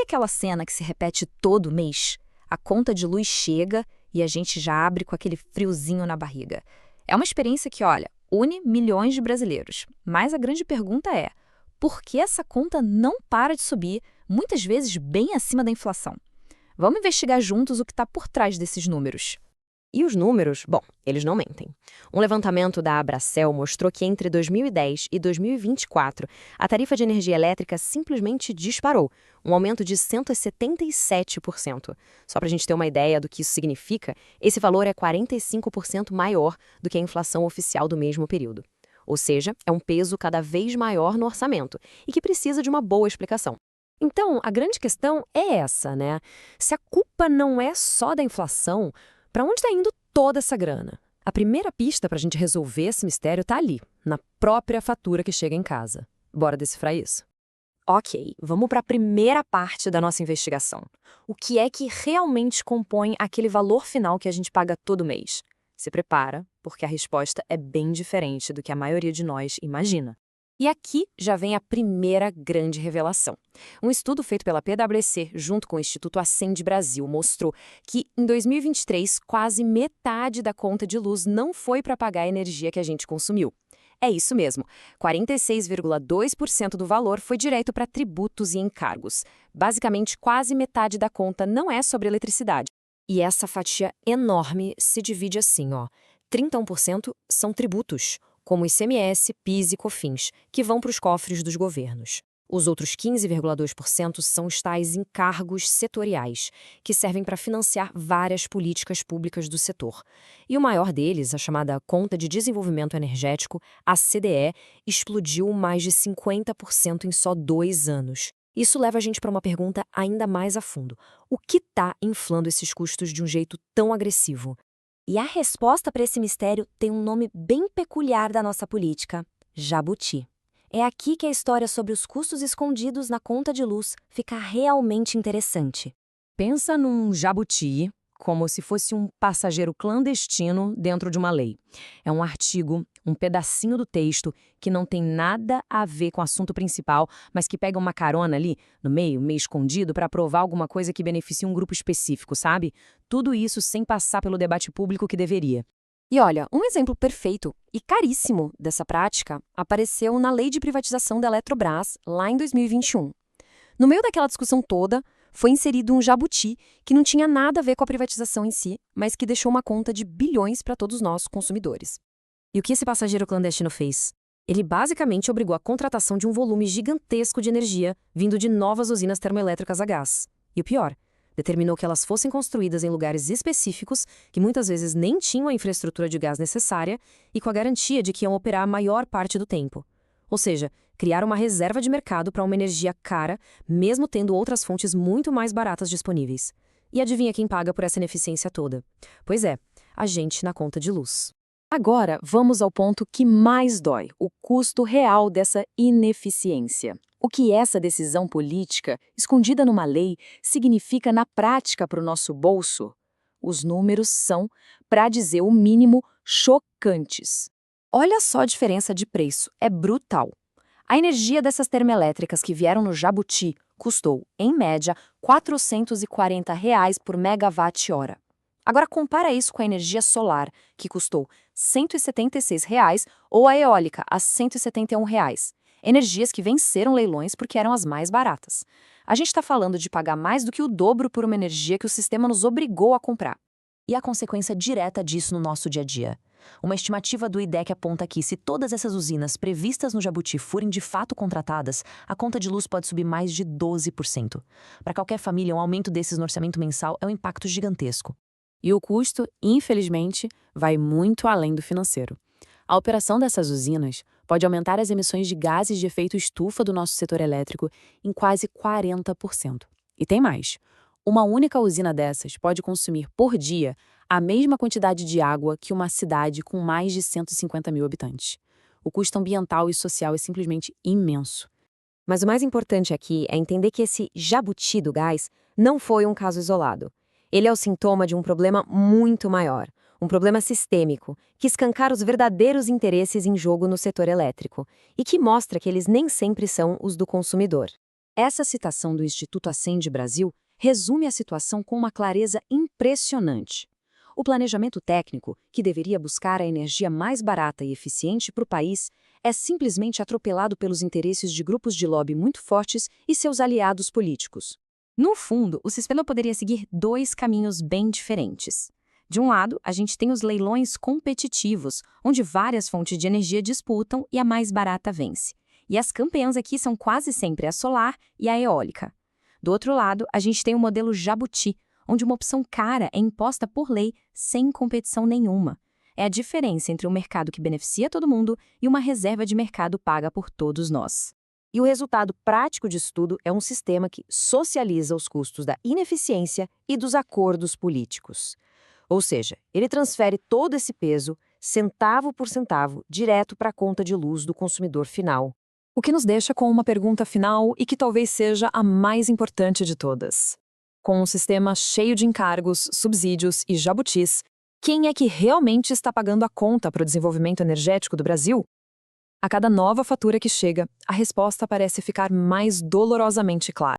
aquela cena que se repete todo mês? A conta de luz chega e a gente já abre com aquele friozinho na barriga. É uma experiência que, olha, une milhões de brasileiros. Mas a grande pergunta é, por que essa conta não para de subir, muitas vezes bem acima da inflação? Vamos investigar juntos o que está por trás desses números. E os números, bom, eles não mentem. Um levantamento da Abracel mostrou que entre 2010 e 2024, a tarifa de energia elétrica simplesmente disparou, um aumento de 177%. Só para a gente ter uma ideia do que isso significa, esse valor é 45% maior do que a inflação oficial do mesmo período. Ou seja, é um peso cada vez maior no orçamento e que precisa de uma boa explicação. Então, a grande questão é essa, né? Se a culpa não é só da inflação, para onde está indo toda essa grana? A primeira pista para a gente resolver esse mistério está ali, na própria fatura que chega em casa. Bora decifrar isso? Ok, vamos para a primeira parte da nossa investigação. O que é que realmente compõe aquele valor final que a gente paga todo mês? Se prepara, porque a resposta é bem diferente do que a maioria de nós imagina. E aqui já vem a primeira grande revelação. Um estudo feito pela PwC, junto com o Instituto Ascend Brasil, mostrou que, em 2023, quase metade da conta de luz não foi para pagar a energia que a gente consumiu. É isso mesmo, 46,2% do valor foi direto para tributos e encargos. Basicamente, quase metade da conta não é sobre eletricidade. E essa fatia enorme se divide assim, ó. 31% são tributos, como ICMS, PIS e COFINS, que vão para os cofres dos governos. Os outros 15,2% são os tais encargos setoriais, que servem para financiar várias políticas públicas do setor. E o maior deles, a chamada Conta de Desenvolvimento Energético, a CDE, explodiu mais de 50% em só 2 anos. Isso leva a gente para uma pergunta ainda mais a fundo. O que está inflando esses custos de um jeito tão agressivo? E a resposta para esse mistério tem um nome bem peculiar da nossa política: jabuti. É aqui que a história sobre os custos escondidos na conta de luz fica realmente interessante. Pensa num jabuti como se fosse um passageiro clandestino dentro de uma lei. É um artigo, um pedacinho do texto que não tem nada a ver com o assunto principal, mas que pega uma carona ali, no meio escondido, para aprovar alguma coisa que beneficie um grupo específico, sabe? Tudo isso sem passar pelo debate público que deveria. E olha, um exemplo perfeito e caríssimo dessa prática apareceu na Lei de Privatização da Eletrobras, lá em 2021. No meio daquela discussão toda, foi inserido um jabuti que não tinha nada a ver com a privatização em si, mas que deixou uma conta de bilhões para todos nós, consumidores. E o que esse passageiro clandestino fez? Ele basicamente obrigou a contratação de um volume gigantesco de energia vindo de novas usinas termoelétricas a gás. E o pior, determinou que elas fossem construídas em lugares específicos que muitas vezes nem tinham a infraestrutura de gás necessária e com a garantia de que iam operar a maior parte do tempo. Ou seja, criar uma reserva de mercado para uma energia cara, mesmo tendo outras fontes muito mais baratas disponíveis. E adivinha quem paga por essa ineficiência toda? Pois é, a gente na conta de luz. Agora, vamos ao ponto que mais dói, o custo real dessa ineficiência. O que essa decisão política, escondida numa lei, significa na prática para o nosso bolso? Os números são, para dizer o mínimo, chocantes. Olha só a diferença de preço, é brutal. A energia dessas termoelétricas que vieram no Jabuti custou, em média, R$ 440 por megawatt-hora. Agora compara isso com a energia solar, que custou R$ 176, ou a eólica, a R$ 171. Energias que venceram leilões porque eram as mais baratas. A gente está falando de pagar mais do que o dobro por uma energia que o sistema nos obrigou a comprar. E a consequência direta disso no nosso dia a dia? Uma estimativa do IDEC aponta que, se todas essas usinas previstas no Jabuti forem de fato contratadas, a conta de luz pode subir mais de 12%. Para qualquer família, um aumento desses no orçamento mensal é um impacto gigantesco. E o custo, infelizmente, vai muito além do financeiro. A operação dessas usinas pode aumentar as emissões de gases de efeito estufa do nosso setor elétrico em quase 40%. E tem mais. Uma única usina dessas pode consumir por dia a mesma quantidade de água que uma cidade com mais de 150 mil habitantes. O custo ambiental e social é simplesmente imenso. Mas o mais importante aqui é entender que esse jabuti do gás não foi um caso isolado. Ele é o sintoma de um problema muito maior, um problema sistêmico, que escancara os verdadeiros interesses em jogo no setor elétrico e que mostra que eles nem sempre são os do consumidor. Essa citação do Instituto Acende Brasil resume a situação com uma clareza impressionante. O planejamento técnico, que deveria buscar a energia mais barata e eficiente para o país, é simplesmente atropelado pelos interesses de grupos de lobby muito fortes e seus aliados políticos. No fundo, o sistema poderia seguir dois caminhos bem diferentes. De um lado, a gente tem os leilões competitivos, onde várias fontes de energia disputam e a mais barata vence. E as campeãs aqui são quase sempre a solar e a eólica. Do outro lado, a gente tem o modelo Jabuti, onde uma opção cara é imposta por lei sem competição nenhuma. É a diferença entre um mercado que beneficia todo mundo e uma reserva de mercado paga por todos nós. E o resultado prático disso tudo é um sistema que socializa os custos da ineficiência e dos acordos políticos. Ou seja, ele transfere todo esse peso, centavo por centavo, direto para a conta de luz do consumidor final. O que nos deixa com uma pergunta final e que talvez seja a mais importante de todas. Com um sistema cheio de encargos, subsídios e jabutis, quem é que realmente está pagando a conta para o desenvolvimento energético do Brasil? A cada nova fatura que chega, a resposta parece ficar mais dolorosamente clara.